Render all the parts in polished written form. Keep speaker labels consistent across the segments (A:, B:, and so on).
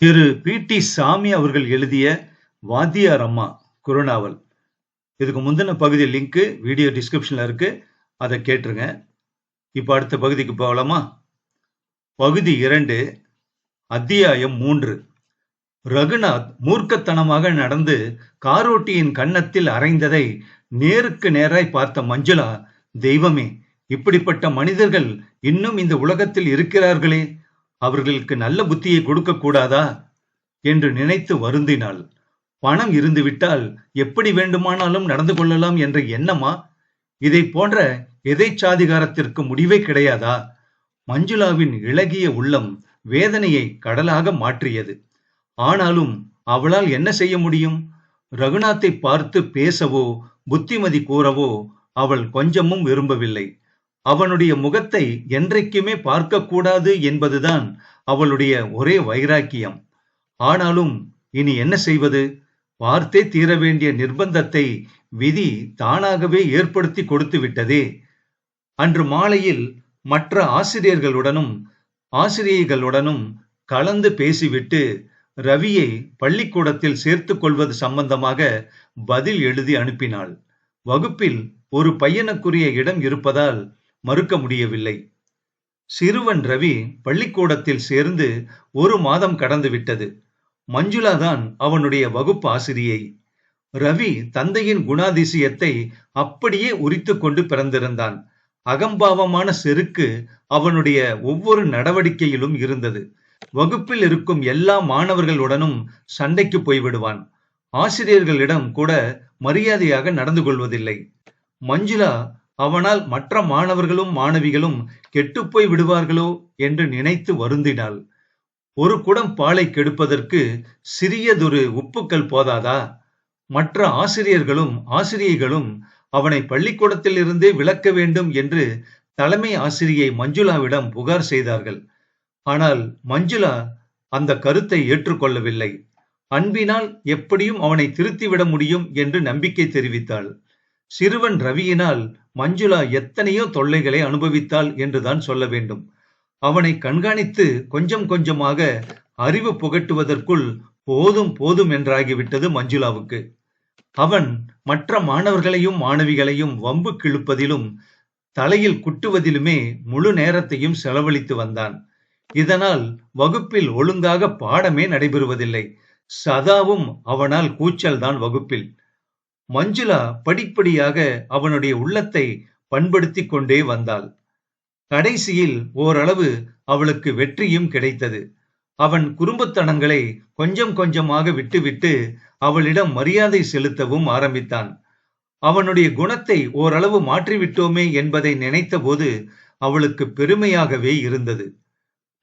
A: திரு PT. சாமி அவர்கள் எழுதிய வாத்தியார் அம்மா குறுநாவல். இதுக்கு முந்தின பகுதி லிங்க் வீடியோ டிஸ்கிரிப்ஷன்ல இருக்கு. அதை கேட்டுருங்க. இப்ப அடுத்த பகுதிக்கு போகலாமா? பகுதி 2, அத்தியாயம் 3. ரகுநாத் மூர்க்கத்தனமாக நடந்து காரோட்டியின் கன்னத்தில் அறைந்ததை நேருக்கு நேராய் பார்த்த மஞ்சுளா, தெய்வமே, இப்படிப்பட்ட மனிதர்கள் இன்னும் இந்த உலகத்தில் இருக்கிறார்களே, அவர்களுக்கு நல்ல புத்தியை கொடுக்க கூடாதா என்று நினைத்து வருந்தினாள். பணம் இருந்துவிட்டால் எப்படி வேண்டுமானாலும் நடந்து கொள்ளலாம் என்ற எண்ணமா? இதை போன்ற எதேச்சாதிகாரத்திற்கு முடிவே கிடையாதா? மஞ்சுளாவின் இளகிய உள்ளம் வேதனையை கடலாக மாற்றியது. ஆனாலும் அவளால் என்ன செய்ய முடியும்? ரகுநாத்தை பார்த்து பேசவோ புத்திமதி கூறவோ அவள் கொஞ்சமும் விரும்பவில்லை. அவனுடைய முகத்தை என்றைக்குமே பார்க்க கூடாது என்பதுதான் அவளுடைய ஒரே வைராக்கியம். ஆனாலும் இனி என்ன செய்வது? பார்த்தே தீர வேண்டிய நிர்பந்தத்தை விதி தானாகவே ஏற்படுத்தி கொடுத்து விட்டதே. அன்று மாலையில் மற்ற ஆசிரியர்களுடனும் கலந்து பேசிவிட்டு ரவியை பள்ளிக்கூடத்தில் சேர்த்துக் கொள்வது சம்பந்தமாக பதில் எழுதி அனுப்பினாள். வகுப்பில் ஒரு பையனுக்குரிய இடம் இருப்பதால் மறுக்க முடியவில்லை. சிறுவன் ரவி பள்ளிக்கூடத்தில் சேர்ந்து 1 மாதம் கடந்து விட்டது. மஞ்சுளாதான் அவனுடைய வகுப்பு ஆசிரியை. ரவி தந்தையின் குணாதிசயத்தை அப்படியே உரித்து கொண்டு பிறந்திருந்தான். அகம்பாவமான செருக்கு அவனுடைய ஒவ்வொரு நடவடிக்கையிலும் இருந்தது. வகுப்பில் இருக்கும் எல்லா மாணவர்களுடனும் சண்டைக்கு போய்விடுவான். ஆசிரியர்களிடம் கூட மரியாதையாக நடந்து கொள்வதில்லை. மஞ்சுளா அவனால் மற்ற மாணவர்களும் மாணவிகளும் கெட்டுப்போய் விடுவார்களோ என்று நினைத்து வருந்தினாள். ஒரு குடம் பாலை கெடுப்பதற்கு சிறியதொரு உப்புக்கல் போதாதா? மற்ற ஆசிரியைகளும் அவனை பள்ளிக்கூடத்தில் இருந்தே விலக்க வேண்டும் என்று தலைமை ஆசிரியை மஞ்சுளாவிடம் புகார் செய்தார்கள். ஆனால் மஞ்சுளா அந்த கருத்தை ஏற்றுக்கொள்ளவில்லை. அன்பினால் எப்படியும் அவனை திருத்திவிட முடியும் என்று நம்பிக்கை தெரிவித்தாள். சிறுவன் ரவியினால் மஞ்சுளா எத்தனையோ தொல்லைகளை அனுபவித்தாள் என்றுதான் சொல்ல வேண்டும். அவனை கண்காணித்து கொஞ்சம் கொஞ்சமாக அறிவு புகட்டுவதற்குள் போதும் என்றாகிவிட்டது மஞ்சுளாவுக்கு. அவன் மற்ற மாணவர்களையும் மாணவிகளையும் வம்பு கிழுப்பதிலும் தலையில் குட்டுவதிலுமே முழு நேரத்தையும் செலவழித்து வந்தான். இதனால் வகுப்பில் ஒழுங்காக பாடமே நடைபெறுவதில்லை. சதாவும் அவனால் கூச்சல் தான் வகுப்பில். மஞ்சுளா படிப்படியாக அவனுடைய உள்ளத்தை பண்படுத்தி கொண்டே வந்தாள். கடைசியில் ஓரளவு அவளுக்கு வெற்றியும் கிடைத்தது. அவன் குறும்புத்தனங்களை கொஞ்சம் கொஞ்சமாக விட்டுவிட்டு அவளிடம் மரியாதை செலுத்தவும் ஆரம்பித்தான். அவனுடைய குணத்தை ஓரளவு மாற்றிவிட்டோமே என்பதை நினைத்த போது அவளுக்கு பெருமையாகவே இருந்தது.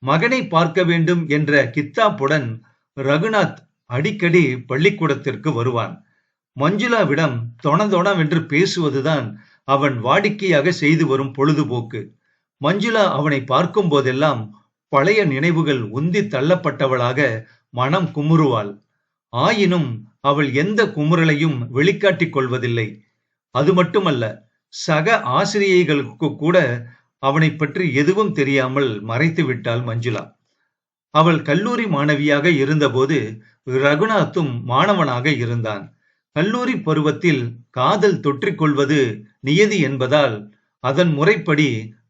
A: மகனை பார்க்க வேண்டும் என்ற கித்தாப்புடன் ரகுநாத் அடிக்கடி பள்ளிக்கூடத்திற்கு வருவான். மஞ்சுளாவிடம் தொணதொணவென்று பேசுவதுதான் அவன் வாடிக்கையாக செய்து வரும் பொழுதுபோக்கு. மஞ்சுளா அவனை பார்க்கும் போதெல்லாம் பழைய நினைவுகள் உந்தி தள்ளப்பட்டவளாக மனம் குமுறுவாள். ஆயினும் அவள் எந்த குமுறலையும் வெளிக்காட்டிக் கொள்வதில்லை. அது மட்டுமல்ல, சக ஆசிரியைகளுக்கு கூட அவனை பற்றி எதுவும் தெரியாமல் மறைத்து விட்டாள் மஞ்சுளா. அவள் கல்லூரி மாணவியாக இருந்தபோது ரகுநாத்தும் மாணவனாக இருந்தான். கல்லூரி பருவத்தில் காதல் தொற்றிக்கொள்வது நியதி என்பதால் அதன் முறைப்படி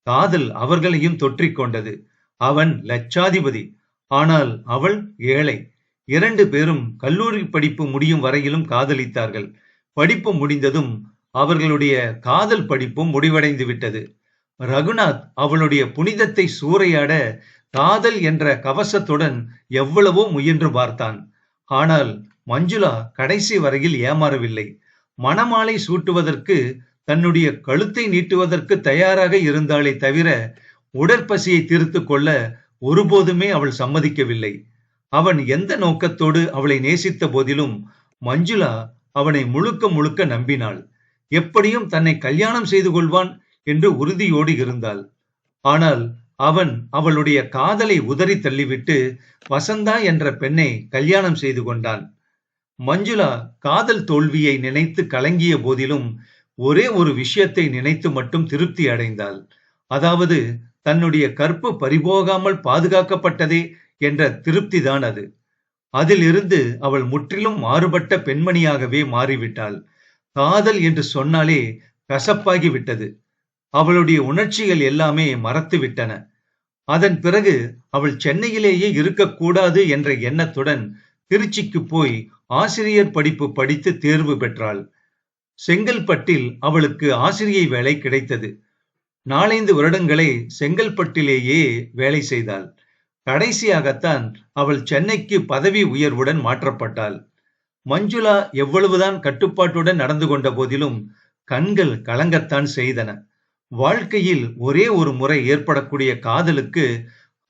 A: காதல் அவர்களையும் தொற்றிக்கொண்டது. அவன் லட்சாதிபதி, ஆனால் அவள் ஏழை. 2 பேரும் கல்லூரி படிப்பு முடியும் வரையிலும் காதலித்தார்கள். படிப்பு முடிந்ததும் அவர்களுடைய காதல் படிப்பும் முடிவடைந்து விட்டது. ரகுநாத் அவளுடைய புனிதத்தை சூறையாட காதல் என்ற கவசத்துடன் எவ்வளவோ முயன்று பார்த்தான். ஆனால் மஞ்சுளா கடைசி வரையில் ஏமாறவில்லை. மணமாலை சூட்டுவதற்கு தன்னுடைய கழுத்தை நீட்டுவதற்கு தயாராக இருந்தாளே தவிர உடற்பசியை தீர்த்து கொள்ள ஒருபோதுமே அவள் சம்மதிக்கவில்லை. அவன் எந்த நோக்கத்தோடு அவளை நேசித்த போதிலும் மஞ்சுளா அவனை முழுக்க நம்பினாள். எப்படியும் தன்னை கல்யாணம் செய்து கொள்வான் என்று உறுதியோடு இருந்தாள். ஆனால் அவன் அவளுடைய காதலை உதறி தள்ளிவிட்டு வசந்தா என்ற பெண்ணை கல்யாணம் செய்து கொண்டான். மஞ்சுளா காதல் தோல்வியை நினைத்து கலங்கிய போதிலும் ஒரே ஒரு விஷயத்தை நினைத்து மட்டும் திருப்தி அடைந்தாள். அதாவது தன்னுடைய கற்பு பறிபோகாமல் பாதுகாக்கப்பட்டதே என்ற திருப்திதான் அது. அதிலிருந்து அவள் முற்றிலும் மாறுபட்ட பெண்மணியாகவே மாறிவிட்டாள். காதல் என்று சொன்னாலே கசப்பாகி விட்டது. அவளுடைய உணர்ச்சிகள் எல்லாமே மறத்து விட்டன. அதன் பிறகு அவள் சென்னையிலேயே இருக்கக்கூடாது என்ற எண்ணத்துடன் திருச்சிக்கு போய் ஆசிரியர் படிப்பு படித்து தேர்வு பெற்றாள். செங்கல்பட்டில் அவளுக்கு ஆசிரியை வேலை கிடைத்தது. 4-5 வருடங்களை செங்கல்பட்டிலேயே வேலை செய்தாள். கடைசியாகத்தான் அவள் சென்னைக்கு பதவி உயர்வுடன் மாற்றப்பட்டாள். மஞ்சுளா எவ்வளவுதான் கட்டுப்பாட்டுடன் நடந்து கொண்ட போதிலும் கண்கள் கலங்கத்தான் செய்தன. வாழ்க்கையில் ஒரே ஒரு முறை ஏற்படக்கூடிய காதலுக்கு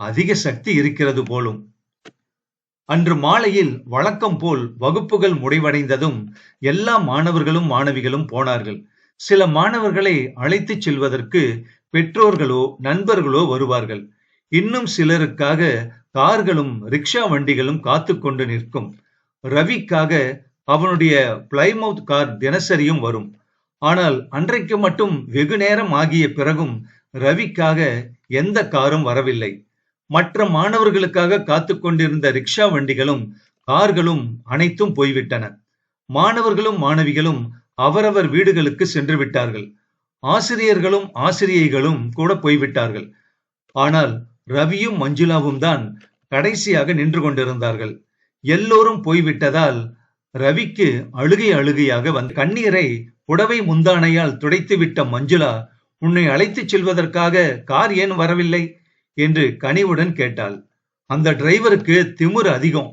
A: அதிக சக்தி இருக்கிறது போலும். அன்று மாலையில் வழக்கம் போல் வகுப்புகள் முடிவடைந்ததும் எல்லா மாணவர்களும் மாணவிகளும் போனார்கள். சில மாணவர்களை அழைத்துச் செல்வதற்கு பெற்றோர்களோ நண்பர்களோ வருவார்கள். இன்னும் சிலருக்காக கார்களும் ரிக்ஷா வண்டிகளும் காத்து கொண்டு நிற்கும். ரவிக்காக அவனுடைய பிளைமவுத் கார் தினசரியும் வரும். ஆனால் அன்றைக்கு மட்டும் வெகு நேரம் ஆகிய பிறகும் ரவிக்காக எந்த காரும் வரவில்லை. மற்ற மாணவர்களுக்காக காத்து கொண்டிருந்த ரிக்ஷா வண்டிகளும் கார்களும் அனைத்தும் போய்விட்டன. மாணவர்களும் மாணவிகளும் அவரவர் வீடுகளுக்கு சென்று விட்டார்கள். ஆசிரியர்களும் ஆசிரியைகளும் கூட போய்விட்டார்கள். ஆனால் ரவியும் மஞ்சுளாவும் தான் கடைசியாக நின்று கொண்டிருந்தார்கள். எல்லோரும் போய்விட்டதால் ரவிக்கு அழுகை அழுகையாக வந்த கண்ணீரை புடவை முந்தானையால் துடைத்துவிட்ட மஞ்சுளா, உன்னை அழைத்துச் செல்வதற்காக கார் ஏன் வரவில்லை என்று கனிவுடன் கேட்டாள். அந்த டிரைவருக்கு திமிரு அதிகம்.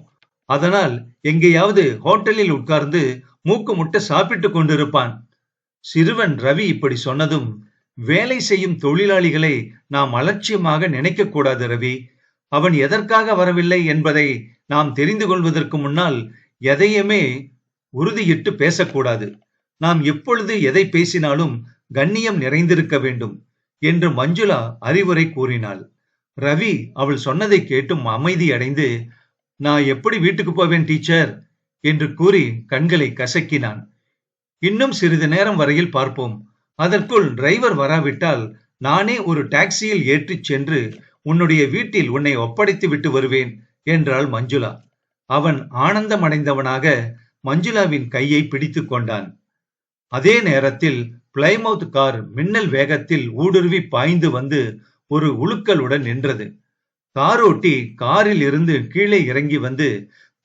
A: அதனால் எங்கேயாவது ஹோட்டலில் உட்கார்ந்து மூக்கு முட்டை சாப்பிட்டுக் கொண்டிருப்பான். சிறுவன் ரவி இப்படி சொன்னதும், வேலை செய்யும் தொழிலாளிகளை நாம் அலட்சியமாக நினைக்க கூடாது ரவி. அவன் எதற்காக வரவில்லை என்பதை நாம் தெரிந்து கொள்வதற்கு முன்னால் எதையுமே உறுதியிட்டு பேசக்கூடாது. நாம் எப்பொழுது எதை பேசினாலும் கண்ணியம் நிறைந்திருக்க வேண்டும் என்று மஞ்சுளா அறிவுரை கூறினாள். ரவி அவள் சொன்னதை கேட்டும் அமைதி அடைந்து, நான் எப்படி வீட்டுக்கு போவேன் டீச்சர் என்று கூறி கண்களை கசக்கினான். இன்னும் சிறிது நேரம் வரையில் பார்ப்போம். அதற்குள் டிரைவர் வராவிட்டால் நானே ஒரு டாக்ஸியில் ஏற்றிச் சென்று உன்னுடைய வீட்டில் உன்னை ஒப்படைத்து விட்டு வருவேன் என்றாள் மஞ்சுளா. அவன் ஆனந்தமடைந்தவனாக மஞ்சுளாவின் கையை பிடித்துக் கொண்டான். அதே நேரத்தில் பிளைமவுத் கார் மின்னல் வேகத்தில் ஊடுருவி பாய்ந்து வந்து ஒரு உலுக்கலுடன் நின்றது. காரோட்டி காரில் இருந்து கீழே இறங்கி வந்து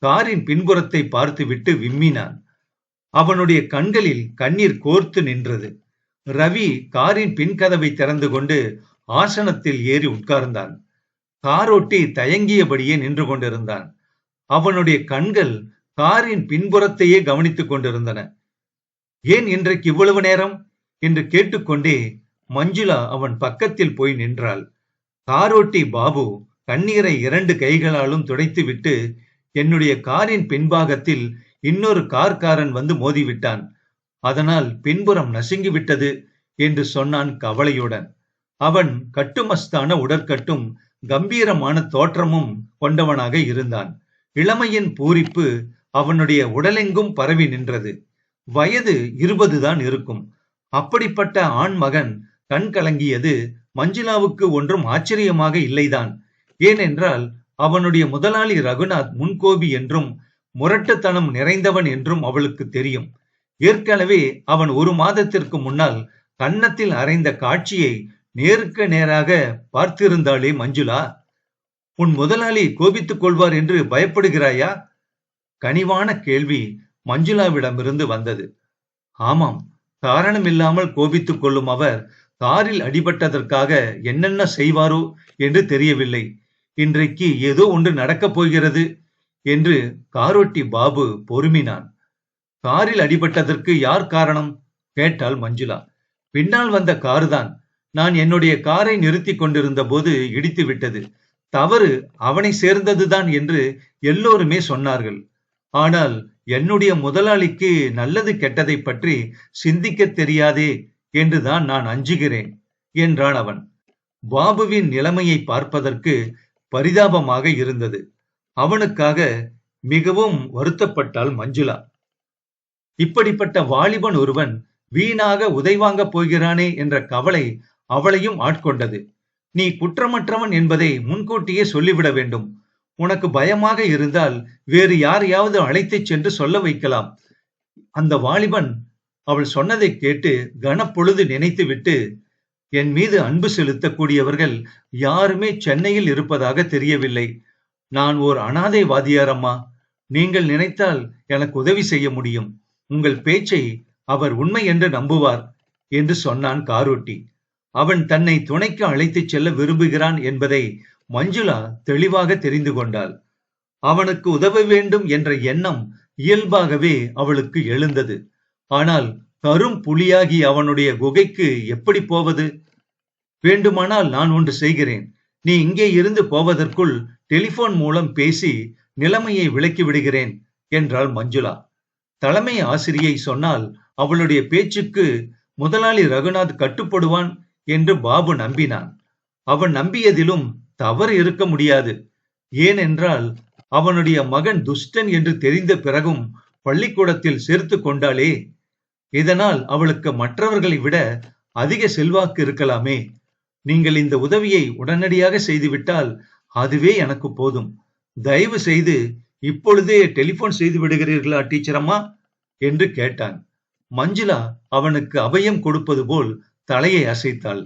A: காரின் பின்புறத்தை பார்த்துவிட்டு விம்மினான். அவனுடைய கண்களில் கண்ணீர் கோர்த்து நின்றது. ரவி காரின் பின்கதவை திறந்து கொண்டு ஆசனத்தில் ஏறி உட்கார்ந்தான். காரோட்டி தயங்கியபடியே நின்று கொண்டிருந்தான். அவனுடைய கண்கள் காரின் பின்புறத்தையே கவனித்துக் கொண்டிருந்தன. ஏன் இன்றைக்கு இவ்வளவு நேரம் என்று கேட்டுக்கொண்டே மஞ்சுளா அவன் பக்கத்தில் போய் நின்றாள். காரோட்டி பாபு கண்ணீரை 2 கைகளாலும் துடைத்துவிட்டு, என்னுடைய காரின் பின்பாகத்தில் இன்னொரு கார்காரன் வந்து மோதிவிட்டான், அதனால் பின்புறம் நசுங்கிவிட்டது என்று சொன்னான் கவலையுடன். அவன் கட்டுமஸ்தான உடற்கட்டும் கம்பீரமான தோற்றமும் கொண்டவனாக இருந்தான். இளமையின் பூரிப்பு அவனுடைய உடலெங்கும் பரவி நின்றது. வயது 20 தான் இருக்கும். அப்படிப்பட்ட ஆண் மகன் கண் கலங்கியது மஞ்சுளாவுக்கு ஒன்றும் ஆச்சரியமாக இல்லைதான். ஏனென்றால் அவனுடைய முதலாளி ரகுநாத் முன்கோபி என்றும் முரட்டுத்தனம் நிறைந்தவன் என்றும் அவளுக்கு தெரியும். ஏற்கனவே அவன் 1 மாதத்திற்கு முன்னால் கன்னத்தில் அறைந்த காட்சியை நேருக்கு நேராக பார்த்திருந்தாளே மஞ்சுளா. உன் முதலாளி கோபித்துக் கொள்வார் என்று பயப்படுகிறாயா? கனிவான கேள்வி மஞ்சுளாவிடமிருந்து வந்தது. ஆமாம், காரணமில்லாமல் கோபித்துக் கொள்ளும் அவர் காரில் அடிபட்டதற்காக என்னென்ன செய்வாரோ என்று தெரியவில்லை. இன்றைக்கு ஏதோ ஒன்று நடக்கப் போகிறது என்று காரோட்டி பாபு பொறுமினான். காரில் அடிபட்டதற்கு யார் காரணம் கேட்டாள் மஞ்சுளா. பின்னால் வந்த கார்தான். நான் என்னுடைய காரை நிறுத்தி கொண்டிருந்த போது இடித்து விட்டது. தவறு அவனை சேர்ந்ததுதான் என்று எல்லோருமே சொன்னார்கள். ஆனால் என்னுடைய முதலாளிக்கு நல்லது கெட்டதை பற்றி சிந்திக்க தெரியாதே என்றுதான் நான் அஞ்சுகிறேன் என்றான் அவன். பாபுவின் நிலைமையை பார்ப்பதற்கு பரிதாபமாக இருந்தது. அவனுக்காக மிகவும் வருத்தப்பட்டாள் மஞ்சுளா. இப்படிப்பட்ட வாலிபன் ஒருவன் வீணாக உதைவாங்க போகிறானே என்ற கவலை அவளையும் ஆட்கொண்டது. நீ குற்றமற்றவன் என்பதை முன்கூட்டியே சொல்லிவிட வேண்டும். உனக்கு பயமாக இருந்தால் வேறு யாரையாவது அழைத்துச் சென்று சொல்ல வைக்கலாம். அந்த வாலிபன் அவள் சொன்னதை கேட்டு கனப்பொழுது நினைத்துவிட்டு, என் மீது அன்பு செலுத்தக்கூடியவர்கள் யாருமே சென்னையில் இருப்பதாக தெரியவில்லை. நான் ஓர் அனாதை வாதியாரம்மா. நீங்கள் நினைத்தால் எனக்கு உதவி செய்ய முடியும். உங்கள் பேச்சை அவர் உண்மை என்று நம்புவார் என்று சொன்னான் காரோட்டி. அவன் தன்னை துணைக்கு அழைத்துச் செல்ல விரும்புகிறான் என்பதை மஞ்சுளா தெளிவாக தெரிந்து கொண்டாள். அவனுக்கு உதவ வேண்டும் என்ற எண்ணம் இயல்பாகவே அவளுக்கு எழுந்தது. ஆனால் கரும் புலியாகி அவனுடைய குகைக்கு எப்படி போவது? வேண்டுமானால் நான் ஒன்று செய்கிறேன். நீ இங்கே இருந்து போவதற்குள் டெலிபோன் மூலம் பேசி நிலைமையை விளக்கி விடுகிறேன் என்றாள் மஞ்சுளா. தலைமை ஆசிரியை சொன்னால் அவளுடைய பேச்சுக்கு முதலாளி ரகுநாத் கட்டுப்படுவான் என்று பாபு நம்பினான். அவன் நம்பியதிலும் தவறு இருக்க முடியாது. ஏனென்றால் அவனுடைய மகன் துஷ்டன் என்று தெரிந்த பிறகும் பள்ளிக்கூடத்தில் சேர்த்து கொண்டாளே. இதனால் அவளுக்கு மற்றவர்களை விட அதிக செல்வாக்கு இருக்கலாமே. நீங்கள் இந்த உதவியை உடனடியாக செய்துவிட்டால் அதுவே எனக்கு போதும். தயவு செய்து இப்பொழுதே டெலிபோன் செய்து விடுகிறீர்களா டீச்சரம்மா என்று கேட்டான். மஞ்சுளா அவனுக்கு அபயம் கொடுப்பது போல் தலையை அசைத்தாள்.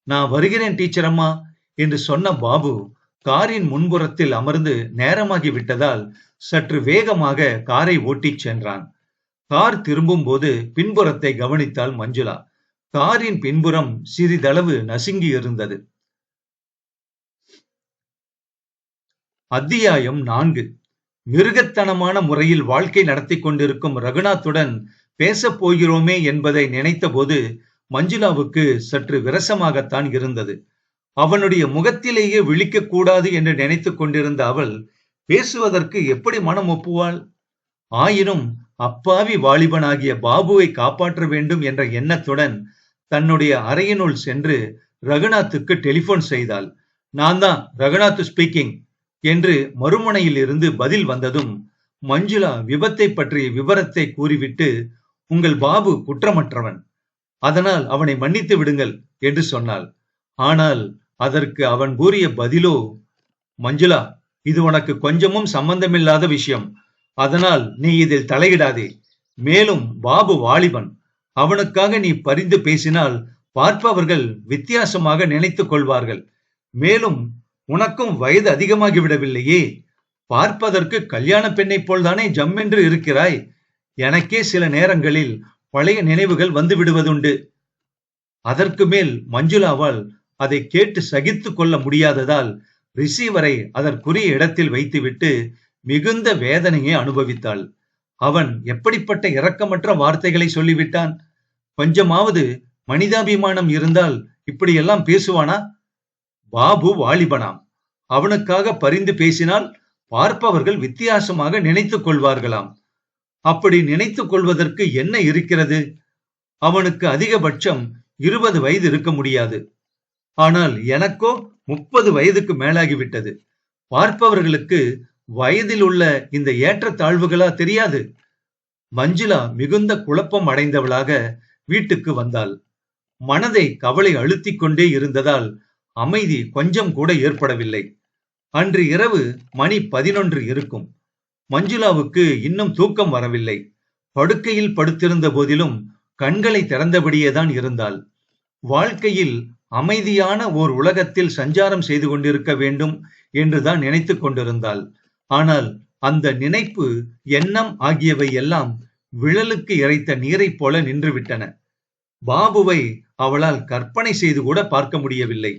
A: நான் வருகிறேன் டீச்சரம்மா என்று சொன்ன பாபு காரின் முன்புறத்தில் அமர்ந்து நேரமாகி விட்டதால் சற்று வேகமாக காரை ஓட்டிச் சென்றான். கார் திரும்பும் போது பின்புறத்தை கவனித்தாள் மஞ்சுளா. காரின் பின்புறம் சிறிதளவு நசுங்கி இருந்தது. அத்தியாயம் 4. மிருகத்தனமான முறையில் வாழ்க்கை நடத்தி கொண்டிருக்கும் ரகுநாத்துடன் பேசப் போகிறோமே என்பதை நினைத்த போது மஞ்சுளாவுக்கு சற்று விரசமாகத்தான் இருந்தது. அவனுடைய முகத்திலேயே விழிக்க கூடாது என்று நினைத்துக் கொண்டிருந்த அவள் பேசுவதற்கு எப்படி மனம் ஒப்புவாள்? ஆயினும் அப்பாவி வாலிபனாகிய பாபுவை காப்பாற்ற வேண்டும் என்ற எண்ணத்துடன் தன்னுடைய அறையினுள் சென்று ரகுநாத்துக்கு டெலிபோன் செய்தாள். நான் தான் ரகுநாத் ஸ்பீக்கிங் என்று மறுமுனையில் இருந்து பதில் வந்ததும் மஞ்சுளா விபத்தை பற்றிய விவரத்தை கூறிவிட்டு, உங்கள் பாபு குற்றமற்றவன், அதனால் அவனை மன்னித்து விடுங்கள் என்று சொன்னாள். ஆனால் அதற்கு அவன் கூறிய பதிலோ, மஞ்சுளா, இது உனக்கு கொஞ்சமும் சம்பந்தமில்லாத விஷயம். அதனால் நீ இதில் தலையிடாதே. மேலும் பாபு வாலிபன். அவனுக்காக நீ பரிந்து பேசினால் பார்ப்பவர்கள் வித்தியாசமாக நினைத்துக் கொள்வார்கள். மேலும் உனக்கும் வயது அதிகமாகிவிடவில்லையே. பார்ப்பதற்கு கல்யாண பெண்ணை போல்தானே ஜம்மென்று இருக்கிறாய். எனக்கே சில நேரங்களில் பழைய நினைவுகள் வந்து விடுவதுண்டு. அதற்கு மேல் மஞ்சுளாவால் அதை கேட்டு சகித்து கொள்ள முடியாததால் ரிசீவரை அதற்குரிய இடத்தில் வைத்துவிட்டு மிகுந்த வேதனையை அனுபவித்தாள். அவன் எப்படிப்பட்ட இரக்கமற்ற வார்த்தைகளை சொல்லிவிட்டான். கொஞ்சமாவது மனிதாபிமானம் இருந்தால் இப்படியெல்லாம் பேசுவானா? பாபு வாலிபனாம். அவனுக்காக பரிந்து பேசினால் பார்ப்பவர்கள் வித்தியாசமாக நினைத்துக் கொள்வார்களாம். அப்படி நினைத்துக் கொள்வதற்கு என்ன இருக்கிறது? அவனுக்கு அதிகபட்சம் 20 வயது இருக்க முடியாது. ஆனால் எனக்கோ 30 வயதுக்கு மேலாகிவிட்டது. பார்ப்பவர்களுக்கு வயதில் உள்ள இந்த ஏற்றத்தாழ்வுகளா தெரியாது? மஞ்சுளா மிகுந்த குழப்பம் அடைந்தவளாக வீட்டுக்கு வந்தாள். மனதை கவலை அழுத்திக் கொண்டே இருந்ததால் அமைதி கொஞ்சம் கூட ஏற்படவில்லை. அன்று இரவு மணி 11 இருக்கும். மஞ்சுளாவுக்கு இன்னும் தூக்கம் வரவில்லை. படுக்கையில் படுத்திருந்த போதிலும் கண்களை திறந்தபடியேதான் இருந்தாள். வாழ்க்கையில் அமைதியான ஓர் உலகத்தில் சஞ்சாரம் செய்து கொண்டிருக்க வேண்டும் என்றுதான் நினைத்துக் கொண்டிருந்தாள். ஆனால் அந்த நினைப்பு, எண்ணம் ஆகியவை எல்லாம் விழலுக்கு இறைத்த நீரைப் போல நின்றுவிட்டன. பாபுவை அவளால் கற்பனை செய்து கூட பார்க்க முடியவில்லை.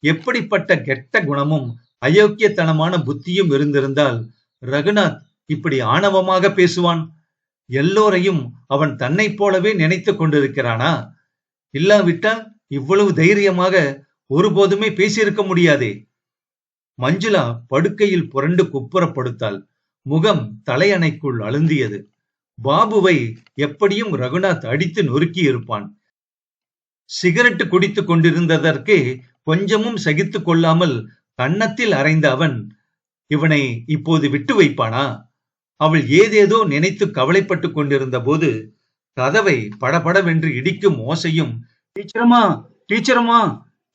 A: எப்படிப்பட்ட கெட்ட குணமும் அயோக்கியத்தனமான புத்தியும் இருந்திருந்தால் ரகுநாத் இப்படி ஆணவமாக பேசுவான்? எல்லோரையும் அவன் தன்னை போலவே நினைத்துக் கொண்டிருக்கிறானா? இல்லாவிட்டால் இவ்வளவு தைரியமாக ஒருபோதுமே பேசியிருக்க முடியாதே. மஞ்சுளா படுக்கையில் புரண்டு குப்புறப்படுத்தாள். முகம் தலையணைக்குள் அழுந்தியது. பாபுவை எப்படியும் ரகுநாத் அடித்து நொறுக்கி இருப்பான். சிகரெட்டு குடித்துக் கொண்டிருந்ததற்கே கொஞ்சமும் சகித்துக் கொள்ளாமல் கன்னத்தில் அறைந்த அவன் இவனை இப்போது விட்டு வைப்பானா? அவள் ஏதேதோ நினைத்து கவலைப்பட்டுக் கொண்டிருந்த போது கதவை படபடவென்று இடிக்கும் ஓசையும், டீச்சரம்மா டீச்சரம்மா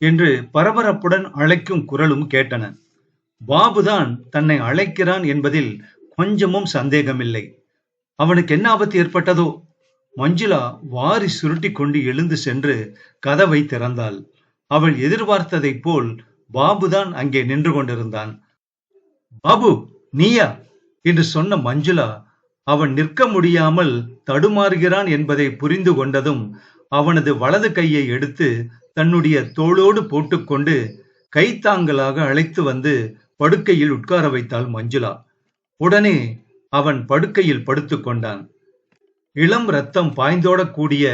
A: என்று பரபரப்புடன் அழைக்கும் குரலும் கேட்டன. பாபுதான் தன்னை அழைக்கிறான் என்பதில் கொஞ்சமும் சந்தேகமில்லை. அவனுக்கு என்ன ஆபத்து ஏற்பட்டதோ? மஞ்சுளா வாரி சுருட்டி கொண்டு எழுந்து சென்று கதவை திறந்தாள். அவள் எதிர்பார்த்ததைப் போல் பாபுதான் அங்கே நின்று கொண்டிருந்தான். பாபு, நீயா என்று சொன்ன மஞ்சுளா அவன் நிற்க முடியாமல் தடுமாறுகிறான் என்பதை புரிந்து கொண்டதும் அவனது வலது கையை எடுத்து தன்னுடைய தோளோடு போட்டுக்கொண்டு கைத்தாங்கலாக அழைத்து வந்து படுக்கையில் உட்கார வைத்தாள் மஞ்சுளா. உடனே அவன் படுக்கையில் படுத்துக் கொண்டான். இளம் ரத்தம் பாய்ந்தோடக்கூடிய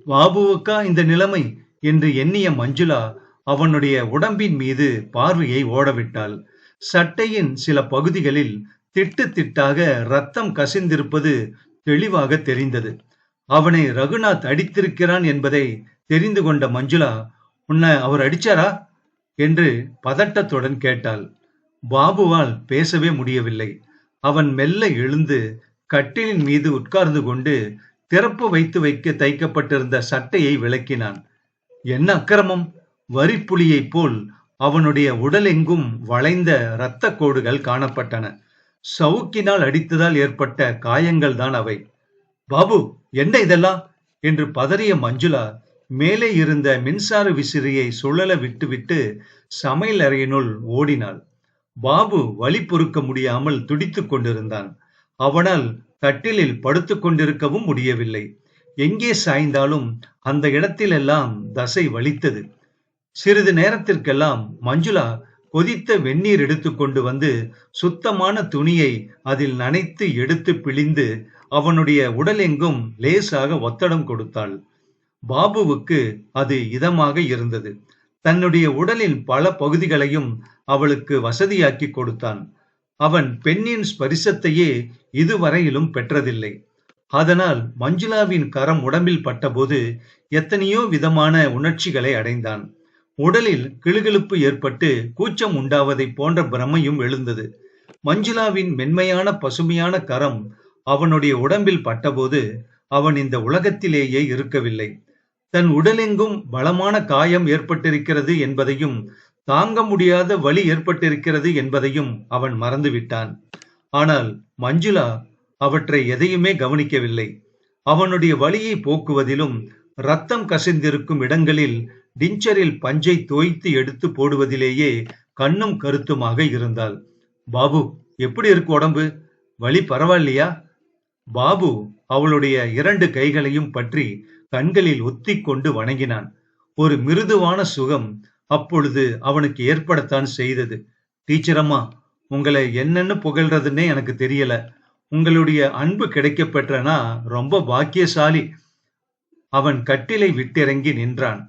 A: பாபுவுக்கா இந்த நிலைமை என்று எண்ணிய மஞ்சுளா அவனுடைய உடம்பின் மீது பார்வையை ஓடவிட்டாள். சட்டையின் சில பகுதிகளில் திட்டு திட்டாக ரத்தம் கசிந்திருப்பது தெளிவாக தெரிந்தது. அவனை ரகுநாத் அடித்திருக்கிறான் என்பதை தெரிந்து கொண்ட மஞ்சுளா, உன்னை அவர் அடிச்சாரா என்று பதட்டத்துடன் கேட்டாள். பாபுவால் பேசவே முடியவில்லை. அவன் மெல்ல எழுந்து கட்டிலின் மீது உட்கார்ந்து கொண்டு திறப்பு வைக்க தைக்கப்பட்டிருந்த சட்டையை விளக்கினான். என்ன அக்கிரமம்! வரிப்புலியைப் போல் அவனுடைய உடலெங்கும் வளைந்த இரத்த கோடுகள் காணப்பட்டன. சவுக்கினால் அடித்ததால் ஏற்பட்ட காயங்கள் தான் அவை. பாபு, என்ன இதெல்லாம் என்று பதறிய மஞ்சுளா மேலே இருந்த மின்சார விசிறியை சுழல விட்டுவிட்டு சமையல் அறையினுள் ஓடினாள். பாபு வலி பொறுக்க முடியாமல் துடித்துக் கொண்டிருந்தான். அவனால் கட்டிலில் படுத்துக் கொண்டிருக்கவும் முடியவில்லை. எங்கே சாய்ந்தாலும் அந்த இடத்திலெல்லாம் தசை வலித்தது. சிறிது நேரத்திற்கெல்லாம் மஞ்சுளா கொதித்த வெந்நீர் எடுத்துக்கொண்டு வந்து சுத்தமான துணியை அதில் நனைத்து எடுத்து பிழிந்து அவனுடைய உடலெங்கும் லேசாக ஒத்தடம் கொடுத்தாள். பாபுவுக்கு அது இதமாக இருந்தது. தன்னுடைய உடலின் பல பகுதிகளையும் அவளுக்கு வசதியாக்கி கொடுத்தான். அவன் பெண்ணின் ஸ்பரிசத்தையே இதுவரையிலும் பெற்றதில்லை. அதனால் மஞ்சுளாவின் கரம் உடம்பில் பட்டபோது எத்தனையோ விதமான உணர்ச்சிகளை அடைந்தான். உடலில் கிளுகிளுப்பு ஏற்பட்டு கூச்சம் உண்டாவதை போன்ற பிரமையும் எழுந்தது. மஞ்சுளாவின் மென்மையான பசுமையான கரம் அவனுடைய உடம்பில் பட்டபோது அவன் இந்த உலகத்திலேயே இருக்கவில்லை. தன் உடலெங்கும் பலமான காயம் ஏற்பட்டிருக்கிறது என்பதையும் தாங்க முடியாத வலி ஏற்பட்டிருக்கிறது என்பதையும் அவன் மறந்துவிட்டான். ஆனால் மஞ்சுளா அவற்றை எதையுமே கவனிக்கவில்லை. அவனுடைய வலியை போக்குவதிலும் ரத்தம் கசிந்திருக்கும் இடங்களில் டிஞ்சரில் பஞ்சை தோய்த்து எடுத்து போடுவதிலேயே கண்ணும் கருத்துமாக இருந்தாள். பாபு, எப்படி இருக்கு உடம்பு? வலி பரவாயில்லையா? பாபு அவளுடைய 2 கைகளையும் பற்றி கண்களில் ஒத்திக் கொண்டு வணங்கினான். ஒரு மிருதுவான சுகம் அப்பொழுது அவனுக்கு ஏற்படத்தான் செய்தது. டீச்சரம்மா, உங்களை என்னன்னு புகழ்றதுன்னே எனக்கு தெரியல. உங்களுடைய அன்பு கிடைக்க பெற்றனா ரொம்ப பாக்கியசாலி. அவன் கட்டிலை விட்டிறங்கி நின்றான்.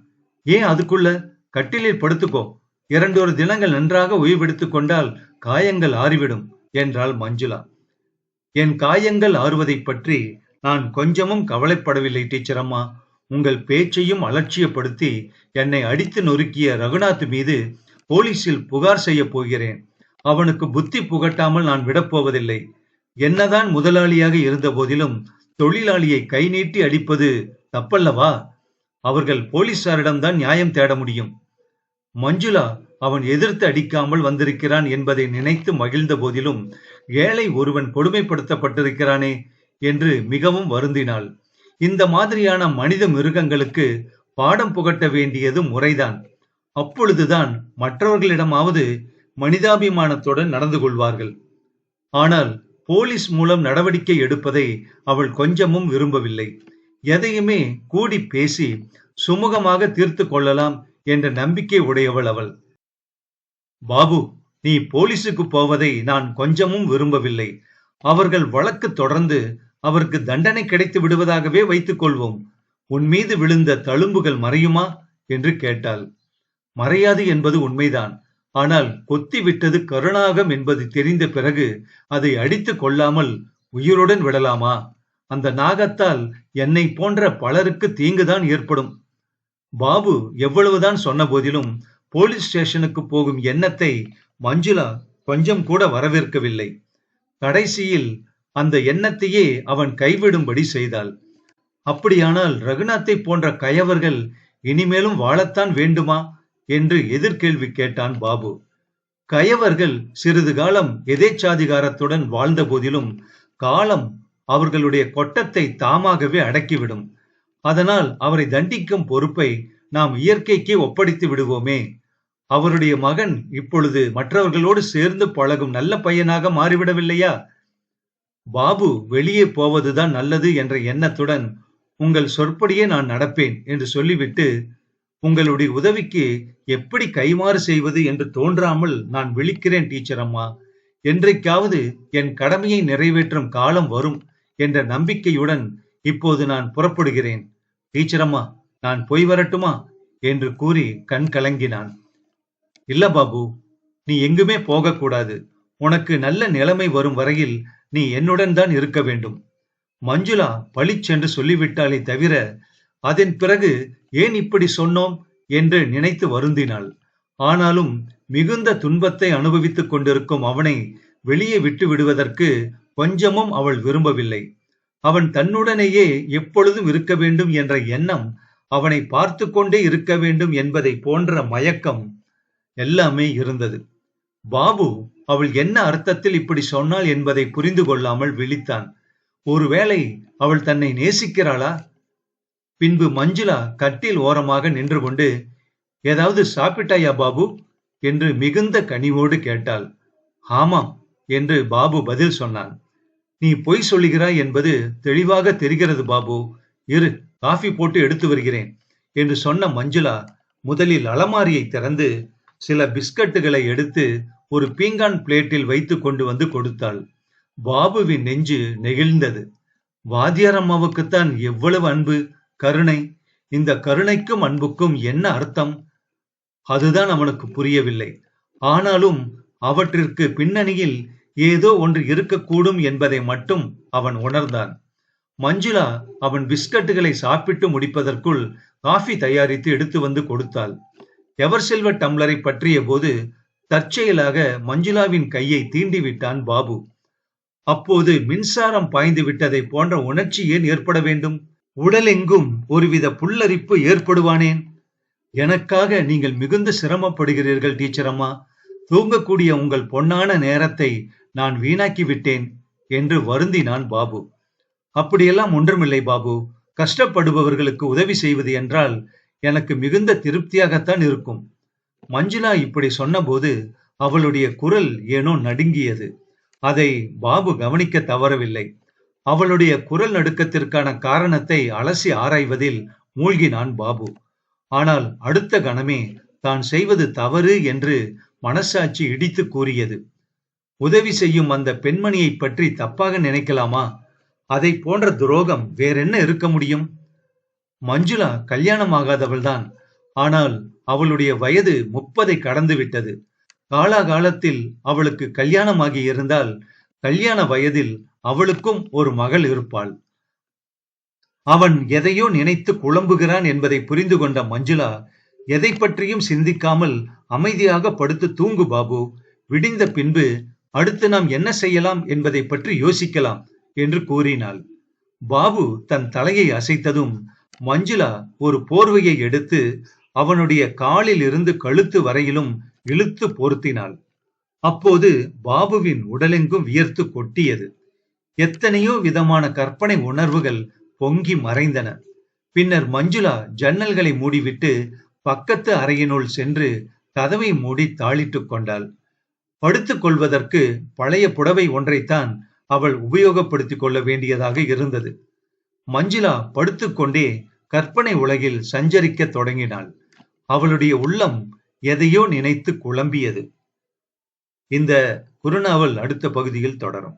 A: ஏன் அதுக்குள்ள? கட்டிலில் படுத்துக்கோ. 2 தினங்கள் நன்றாக ஓய்வெடுத்துக் கொண்டால் காயங்கள் ஆறிவிடும் என்றாள் மஞ்சுளா. என் காயங்கள் ஆறுவதை பற்றி நான் கொஞ்சமும் கவலைப்படவில்லை டீச்சரம்மா. உங்கள் பேச்சையும் அலட்சியப்படுத்தி என்னை அடித்து நொறுக்கிய ரகுநாத் மீது போலீசில் புகார் செய்ய போகிறேன். அவனுக்கு புத்தி புகட்டாமல் நான் விடப்போவதில்லை. என்னதான் முதலாளியாக இருந்த போதிலும் தொழிலாளியை கை நீட்டி அடிப்பது தப்பல்லவா? அவர்கள் போலீசாரிடம்தான் நியாயம் தேட முடியும். மஞ்சுளா அவன் எதிர்த்து அடிக்காமல் வந்திருக்கிறான் என்பதை நினைத்து மகிழ்ந்த போதிலும் ஏழை ஒருவன் கொடுமைப்படுத்தப்பட்டிருக்கிறானே என்று மிகவும் வருந்தினாள். இந்த மாதிரியான மனித மிருகங்களுக்கு பாடம் புகட்ட வேண்டியது முறைதான். அப்பொழுதுதான் மற்றவர்களிடமாவது மனிதாபிமானத்துடன் நடந்து கொள்வார்கள். ஆனால் போலீஸ் மூலம் நடவடிக்கை எடுப்பதை அவள் கொஞ்சமும் விரும்பவில்லை. எதையுமே கூடி பேசி சுமூகமாக தீர்த்து கொள்ளலாம் என்ற நம்பிக்கை உடையவள் அவள். பாபு, நீ போலீசுக்கு போவதை நான் கொஞ்சமும் விரும்பவில்லை. அவர்கள் வழக்கு தொடர்ந்து அவருக்கு தண்டனை கிடைத்து விடுவதாகவே வைத்துக் கொள்வோம். உன் மீது விழுந்த தழும்புகள் மறையுமா என்று கேட்டாள். மறையாது என்பது உண்மைதான். ஆனால் கொத்தி விட்டது கருணாகம் என்பது தெரிந்த பிறகு அதை அடித்து கொள்ளாமல் உயிருடன் விடலாமா? அந்த நாகத்தால் என்னை போன்ற பலருக்கு தீங்குதான் ஏற்படும். பாபு எவ்வளவுதான் சொன்ன போதிலும் போலீஸ் ஸ்டேஷனுக்கு போகும் எண்ணத்தை மஞ்சுளா கொஞ்சம் கூட வரவேற்கவில்லை. கடைசியில் அந்த எண்ணத்தையே அவன் கைவிடும்படி செய்தாள். அப்படியானால் ரகுநாத்தை போன்ற கயவர்கள் இனிமேலும் வாழத்தான் வேண்டுமா என்று எதிர்கேள்வி கேட்டான் பாபு. கயவர்கள் சிறிது காலம் எதேச்சாதிகாரத்துடன் வாழ்ந்த போதிலும் காலம் அவர்களுடைய கொட்டத்தை தாமாகவே அடக்கிவிடும். அதனால் அவரை தண்டிக்கும் பொறுப்பை நாம் இயற்கைக்கு ஒப்படைத்து விடுவோமே. அவருடைய மகன் இப்பொழுது மற்றவர்களோடு சேர்ந்து பழகும் நல்ல பையனாக மாறிவிடவில்லையா? பாபு வெளியே போவதுதான் நல்லது என்ற எண்ணத்துடன் உங்கள் சொற்படியே நான் நடப்பேன் என்று சொல்லிவிட்டு, உங்களுடைய உதவிக்கு எப்படி கைமாறு செய்வது என்று தோன்றாமல் நான் விழிக்கிறேன் டீச்சர் அம்மா. என்றைக்காவது என் கடமையை நிறைவேற்றும் காலம் வரும் என்ற நம்பிக்கையுடன் இப்போது நான் புறப்படுகிறேன். டீச்சர் அம்மா, நான் போய் வரட்டுமா என்று கூறி கண் கலங்கினான். இல்ல பாபு, நீ எங்குமே போகக்கூடாது. உனக்கு நல்ல நிலைமை வரும் வரையில் நீ என்னுடன் தான் இருக்க வேண்டும். மஞ்சுளா பளிச்சென்று சொல்லிவிட்டாலே தவிர அதன் பிறகு ஏன் இப்படி சொன்னோம் என்று நினைத்து வருந்தினாள். ஆனாலும் மிகுந்த துன்பத்தை அனுபவித்துக் கொண்டிருக்கும் அவனை வெளியே விட்டு விடுவதற்கு கொஞ்சமும் அவள் விரும்பவில்லை. அவன் தன்னுடனேயே எப்பொழுதும் இருக்க வேண்டும் என்ற எண்ணம், அவனை பார்த்து கொண்டே இருக்க வேண்டும் என்பதை போன்ற மயக்கம் எல்லாமே இருந்தது. பாபு அவள் என்ன அர்த்தத்தில் இப்படி சொன்னாள் என்பதை புரிந்து கொள்ளாமல் விழித்தான். ஒருவேளை அவள் தன்னை நேசிக்கிறாளா? பின்பு மஞ்சுளா கட்டில் ஓரமாக நின்று கொண்டு, ஏதாவது சாப்பிட்டாயா பாபு என்று மிகுந்த கனிவோடு கேட்டாள். ஆமாம் என்று பாபு பதில் சொன்னான். நீ பொய் சொல்லுகிறாய் என்பது தெளிவாக தெரிகிறது பாபு. இரு, காஃபி போட்டு எடுத்து வருகிறேன் என்று சொன்ன மஞ்சுளா முதலில் அலமாரியை திறந்து சில பிஸ்கட்டுகளை எடுத்து ஒரு பீங்கான் பிளேட்டில் வைத்து கொண்டு வந்து கொடுத்தாள். பாபுவின் நெஞ்சு நெகிழ்ந்தது. வாத்தியார் அம்மாவுக்குத்தான் எவ்வளவு அன்பு, கருணை. இந்த கருணைக்கும் அன்புக்கும் என்ன அர்த்தம்? அதுதான் அவனுக்கு புரியவில்லை. ஆனாலும் அவற்றிற்கு பின்னணியில் ஏதோ ஒன்று இருக்கக்கூடும் என்பதை மட்டும் அவன் உணர்ந்தான். மஞ்சுளா அவன் பிஸ்கட்டுகளை சாப்பிட்டு முடிப்பதற்குள் காஃபி தயாரித்து எடுத்து வந்து கொடுத்தாள். எவர் செல்வ டம்ளரை பற்றிய போது தற்செயலாக மஞ்சுளாவின் கையை தீண்டிவிட்டான் பாபு. அப்போது மின்சாரம் பாய்ந்து விட்டதை போன்ற உணர்ச்சி ஏன் ஏற்பட வேண்டும்? உடலெங்கும் ஒருவித புல்லரிப்பு ஏற்படுவானேன்? எனக்காக நீங்கள் மிகுந்த சிரமப்படுகிறீர்கள் டீச்சர் அம்மா. தூங்கக்கூடிய உங்கள் பொன்னான நேரத்தை நான் வீணாக்கி விட்டேன் என்று வருந்தினான் பாபு. அப்படியெல்லாம் ஒன்றுமில்லை பாபு. கஷ்டப்படுபவர்களுக்கு உதவி செய்வது என்றால் எனக்கு மிகுந்த திருப்தியாகத்தான் இருக்கும். மஞ்சுளா இப்படி சொன்னபோது அவளுடைய குரல் ஏனோ நடுங்கியது. அதை பாபு கவனிக்க தவறவில்லை. அவளுடைய குரல் நடுக்கத்திற்கான காரணத்தை அலசி ஆராய்வதில் மூழ்கினான் பாபு. ஆனால் அடுத்த கணமே தான் செய்வது தவறு என்று மனசாட்சி இடித்து கூறியது. உதவி செய்யும் அந்த பெண்மணியை பற்றி தப்பாக நினைக்கலாமா? அதை போன்ற துரோகம் வேறென்ன இருக்க முடியும்? மஞ்சுளா கல்யாணமாகாதவள்தான். ஆனால் அவளுடைய வயது 30 கடந்து விட்டது. காலாகாலத்தில் அவளுக்கு கல்யாணமாகி இருந்தால் கல்யாண வயதில் அவளுக்கும் ஒரு மகள் இருப்பாள். அவன் எதையோ நினைத்து குழம்புகிறான் என்பதை புரிந்து கொண்ட மஞ்சுளா, எதை பற்றியும் சிந்திக்காமல் அமைதியாக படுத்து தூங்கு பாபு. விடிந்த பின்பு அடுத்து நாம் என்ன செய்யலாம் என்பதை பற்றி யோசிக்கலாம் என்று கூறினாள். பாபு தன் தலையை அசைத்ததும் மஞ்சுளா ஒரு போர்வையை எடுத்து அவனுடைய காலில் இருந்து கழுத்து வரையிலும் இழுத்து போர்த்தினாள். அப்போது பாபுவின் உடலெங்கும் வியர்த்து கொட்டியது. எத்தனையோ விதமான கற்பனை உணர்வுகள் பொங்கி மறைந்தன. பின்னர் மஞ்சுளா ஜன்னல்களை மூடிவிட்டு பக்கத்து அறையினுள் சென்று கதவை மூடி தாளிட்டுக் கொண்டாள். படுத்துக் கொள்வதற்கு பழைய புடவை ஒன்றைத்தான் அவள் உபயோகப்படுத்திக் கொள்ள வேண்டியதாக இருந்தது. மஞ்சுளா படுத்துக்கொண்டே கற்பனை உலகில் சஞ்சரிக்க தொடங்கினாள். அவளுடைய உள்ளம் எதையோ நினைத்து குழம்பியது. இந்த குறுநாவல் அடுத்த பகுதியில் தொடரும்.